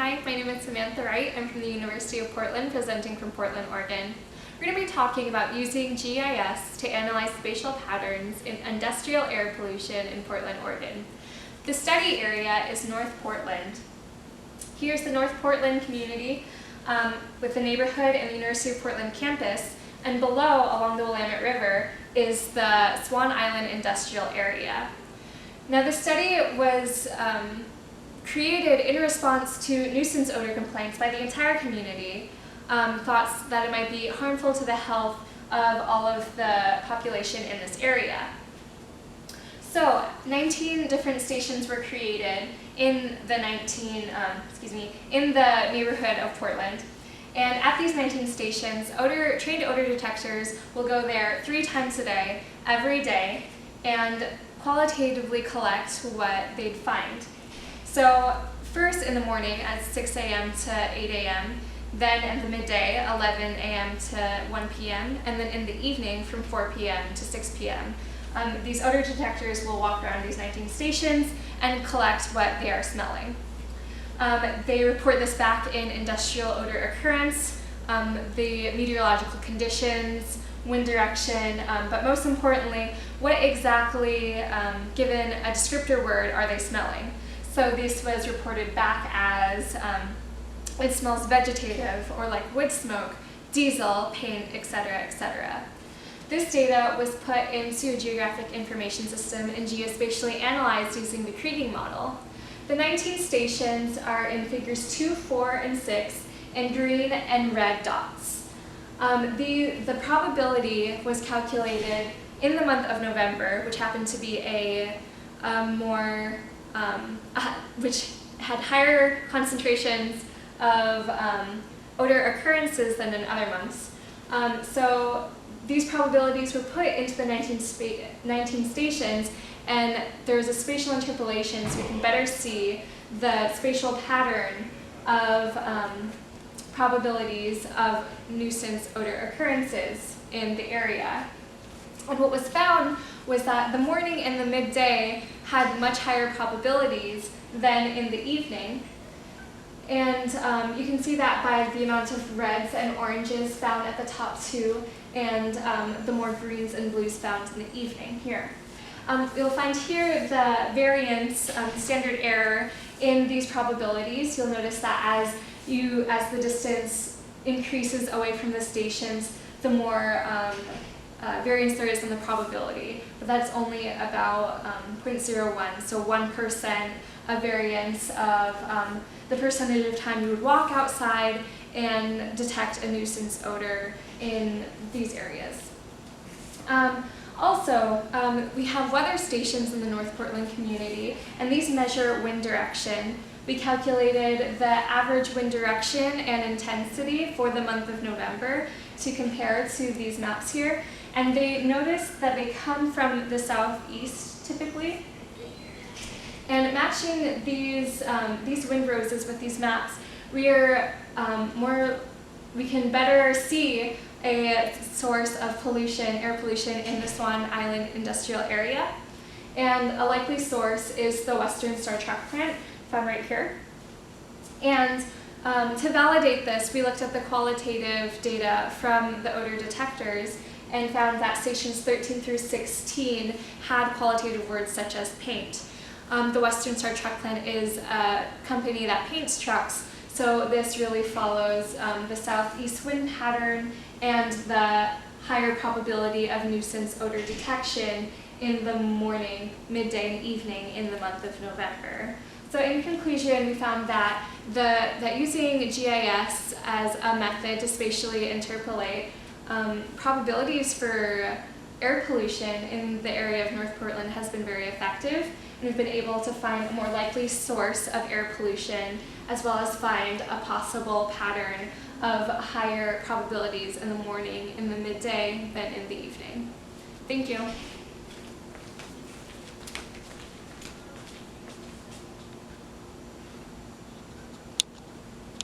Hi, my name is Samantha Wright. I'm from the University of Portland, presenting from Portland, Oregon. We're going to be talking about using GIS to analyze spatial patterns in industrial air pollution in Portland, Oregon. The study area is North Portland. Here's the North Portland community with the neighborhood and the University of Portland campus, and below, along the Willamette River, is the Swan Island industrial area. Now, the study was created in response to nuisance odor complaints by the entire community, thoughts that it might be harmful to the health of all of the population in this area. So 19 different stations were created in the neighborhood of Portland. And at these 19 stations, trained odor detectors will go there 3 times a day, every day, and qualitatively collect what they'd find. So first in the morning at 6 a.m. to 8 a.m., then in the midday, 11 a.m. to 1 p.m., and then in the evening from 4 p.m. to 6 p.m. These odor detectors will walk around these 19 stations and collect what they are smelling. They report this back in industrial odor occurrence, the meteorological conditions, wind direction, but most importantly, what exactly, given a descriptor word, are they smelling? So this was reported back as it smells vegetative, or like wood smoke, diesel, paint, etc., etc. This data was put into a geographic information system and geospatially analyzed using the Kriging model. The 19 stations are in figures 2, 4, and 6 in green and red dots. The probability was calculated in the month of November, which happened to be which had higher concentrations of odor occurrences than in other months. So these probabilities were put into the 19 stations, and there was a spatial interpolation so we can better see the spatial pattern of probabilities of nuisance odor occurrences in the area. And what was found was that the morning and the midday had much higher probabilities than in the evening. And you can see that by the amount of reds and oranges found at the top 2, and the more greens and blues found in the evening here. You'll find here the variance, standard error in these probabilities. You'll notice that as the distance increases away from the stations, the more variance there is in the probability, but that's only about 0.01, so 1% of variance of the percentage of time you would walk outside and detect a nuisance odor in these areas. Also, we have weather stations in the North Portland community, and these measure wind direction. We calculated the average wind direction and intensity for the month of November to compare to these maps here, and they noticed that they come from the southeast typically. And matching these wind roses with these maps, we can better see a source of pollution, air pollution, in the Swan Island industrial area. And a likely source is the Western Star Truck plant, found right here. And to validate this, we looked at the qualitative data from the odor detectors and found that stations 13 through 16 had qualitative words such as paint. The Western Star Truck plant is a company that paints trucks, so this really follows the southeast wind pattern and the higher probability of nuisance odor detection in the morning, midday, and evening in the month of November. So in conclusion, we found that using GIS as a method to spatially interpolate probabilities for air pollution in the area of North Portland has been very effective, and we've been able to find a more likely source of air pollution, as well as find a possible pattern of higher probabilities in the morning, in the midday, than in the evening. Thank you.